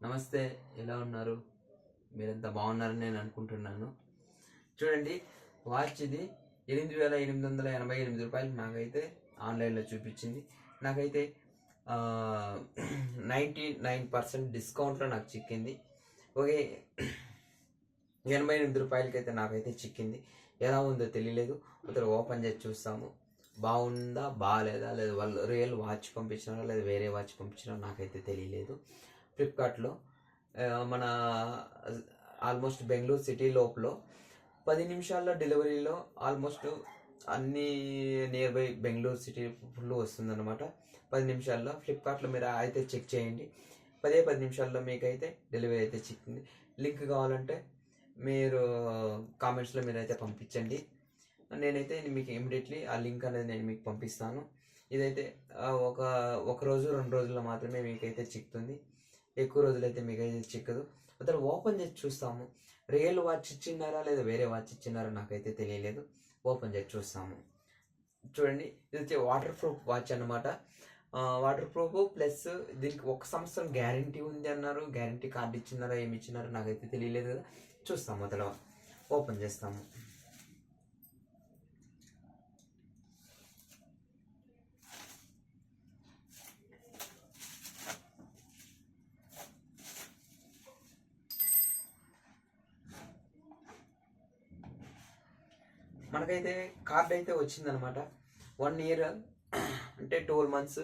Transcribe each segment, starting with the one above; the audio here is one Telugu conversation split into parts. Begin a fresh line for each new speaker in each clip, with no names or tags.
నమస్తే, ఎలా ఉన్నారు? మీరంతా బాగున్నారని నేను అనుకుంటున్నాను. చూడండి, వాచ్ ఇది 8,888 రూపాయలు నాకైతే ఆన్లైన్లో చూపించింది. నాకైతే 99% డిస్కౌంట్లో నాకు చిక్కింది. ఓకే, 88 రూపాయలకైతే నాకైతే చిక్కింది. ఎలా ఉందో తెలియలేదు. ఒకసారి ఓపెన్ చేసి చూస్తాము. బాగుందా బాగాలేదా, లేదా వాళ్ళు రియల్ వాచ్ పంపించినారా లేదా వేరే వాచ్ పంపించినారా నాకైతే తెలియలేదు. ఫ్లిప్కార్ట్లో మన ఆల్మోస్ట్ బెంగళూరు సిటీ లోపల 10 నిమిషాల్లో డెలివరీలో ఆల్మోస్ట్ అన్ని near by Bengaluru city full వస్తుందన్నమాట. 10 నిమిషాల్లో ఫ్లిప్కార్ట్లో మీరు అయితే చెక్ చేయండి. 10 నిమిషాల్లో మీకైతే డెలివరీ అయితే చిక్కింది. లింక్ కావాలంటే మీరు కామెంట్స్లో మీరైతే పంపించండి. నేనైతే మీకు ఇమీడియట్లీ ఆ లింక్ అనేది నేను మీకు పంపిస్తాను. ఇదైతే ఒక రోజు 2 రోజుల్లో మాత్రమే మీకైతే చిక్కుతుంది. ఎక్కువ రోజులైతే మీకైతే చిక్కదు. అతను ఓపెన్ చేసి చూస్తాము. రియల్ వాచ్ ఇచ్చినారా లేదా వేరే వాచ్ ఇచ్చినారా నాకైతే తెలియలేదు. ఓపెన్ చేసి చూస్తాము. చూడండి, ఇది వచ్చి వాటర్ ప్రూఫ్ వాచ్ అన్నమాట. వాటర్ ప్రూఫ్ ప్లస్ దీనికి 1 సంవత్సరం గ్యారంటీ ఉంది అన్నారు. గ్యారంటీ కార్డు ఇచ్చినారా ఏమి ఇచ్చినారో నాకైతే తెలియలేదు కదా. చూస్తాము, అతను ఓపెన్ చేస్తాము. మనకైతే కార్డ్ అయితే వచ్చిందనమాట. 1 ఇయర్ అంటే 12 months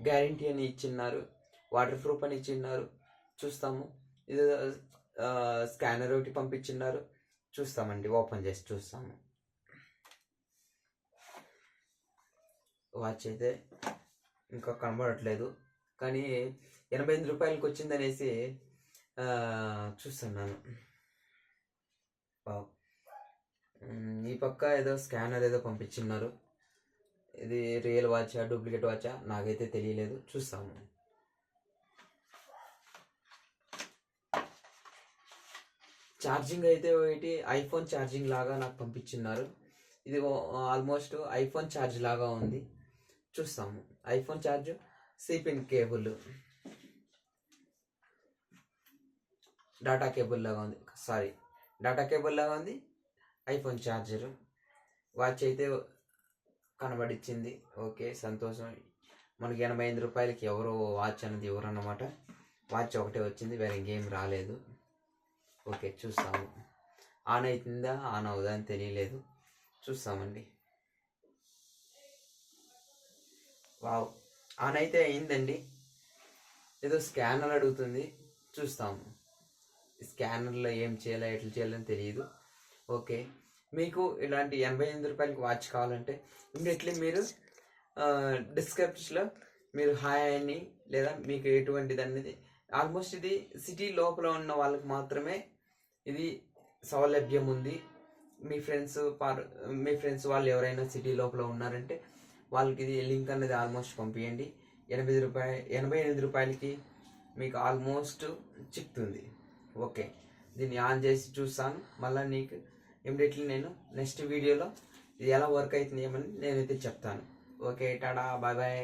గ్యారంటీ అని ఇచ్చిన్నారు. వాటర్ ప్రూఫ్ అని ఇచ్చిన్నారు. చూస్తాము. ఇది స్కానర్ ఒకటి పంపించిన్నారు. చూస్తామండి, ఓపెన్ చేసి చూస్తాము. వాచ్ అయితే ఇంకా కనబడట్లేదు, కానీ 88 రూపాయలకి వచ్చిందనేసి చూస్తున్నాను. ఈ పక్క ఏదో స్కానర్ ఏదో పంపించిన్నారు. ఇది రియల్ వాచా డూప్లికేట్ వాచా నాకైతే తెలియలేదు. చూస్తాము. ఛార్జింగ్ అయితే ఒకటి ఐఫోన్ ఛార్జింగ్ లాగా నాకు పంపించిన్నారు. ఇది ఆల్మోస్ట్ ఐఫోన్ ఛార్జ్ లాగా ఉంది. చూస్తాము. IPhone charge C pin cable, data cable లాగా ఉంది. డాటా కేబుల్ లాగా ఉంది. IPhone charger. వాచ్ అయితే కనబడిచ్చింది. ఓకే, సంతోషం. మనకి 85 రూపాయలకి ఎవరో వాచ్ అనేది ఎవరన్నమాట. వాచ్ ఒకటే వచ్చింది, వేరే ఇంకేం రాలేదు. ఓకే, చూస్తాము. ఆన్ అవుతుందా ఆన్ అవుదా అని తెలియలేదు. చూస్తామండి. వావ్, ఆన్ అయితే అయిందండి. ఏదో స్కానర్ అడుగుతుంది. చూస్తాము. స్కానర్లో ఏం చేయాలో ఎట్లా చేయాలని తెలియదు. ఓకే, మీకు ఇలాంటి 88 రూపాయలకి వాచ్ కావాలంటే ఇమీడియట్లీ మీరు డిస్క్రిప్షన్లో మీరు హాయ్ అని లేదా మీకు ఎటువంటిది అనేది ఆల్మోస్ట్ ఇది సిటీ లోపల ఉన్న వాళ్ళకి మాత్రమే ఇది సౌలభ్యం ఉంది. మీ ఫ్రెండ్స్ వాళ్ళు ఎవరైనా సిటీ లోపల ఉన్నారంటే వాళ్ళకి ఇది లింక్ అనేది ఆల్మోస్ట్ పంపించండి. 88 రూపాయలకి మీకు ఆల్మోస్ట్ చిక్కుతుంది. ఓకే, దీన్ని ఆన్ చేసి చూస్తాను. మళ్ళీ నీకు ఇమీడియట్లీ నేను నెక్స్ట్ వీడియోలో ఇది ఎలా వర్క్ అవుతుంది ఏమని నేనైతే చెప్తాను. Okay, tata, bye bye.